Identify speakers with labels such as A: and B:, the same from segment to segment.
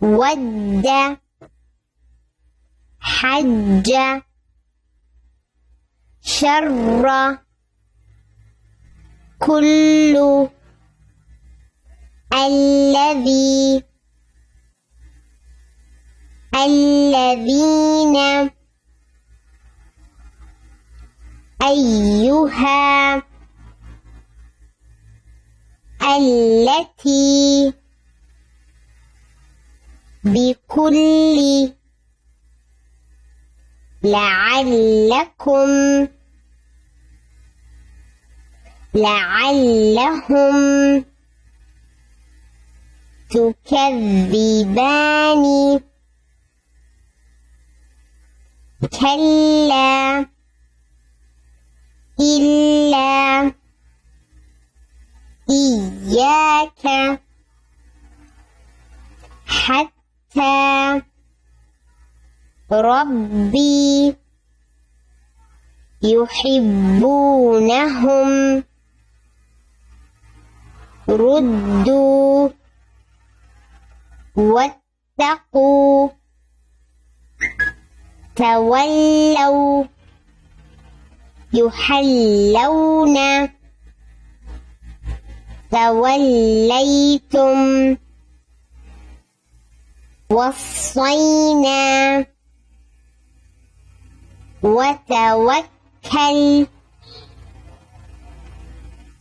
A: ود حج شر كل الذي الذين أيها التي بكل لعلهم تكذبان كلا إلا إياك حتى ربي يحبونهم ردوا واتقوا تولوا يحلون توليتم وصينا وتوكل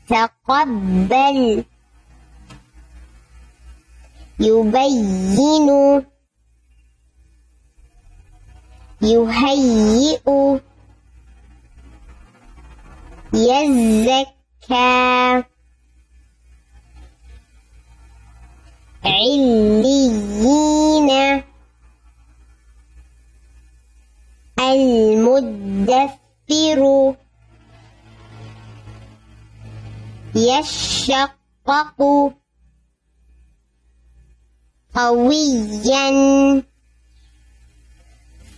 A: تقبل يبين يهيئ يزكى عليين المدثر يشقق قويا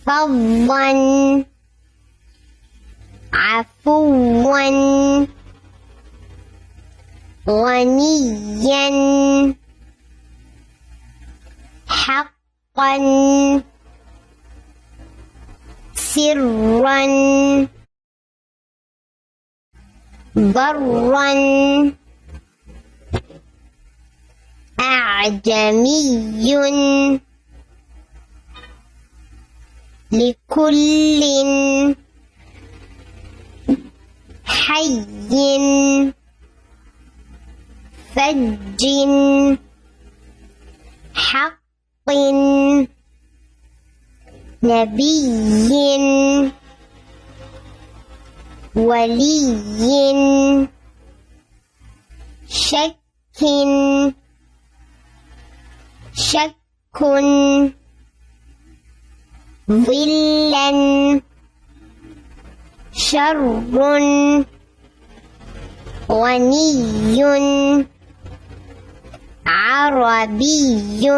A: فظا عفوا غنيا حقا سرا برا أعجمي لكل حي فج حق نبي ولي شك ظلا شر غني عربي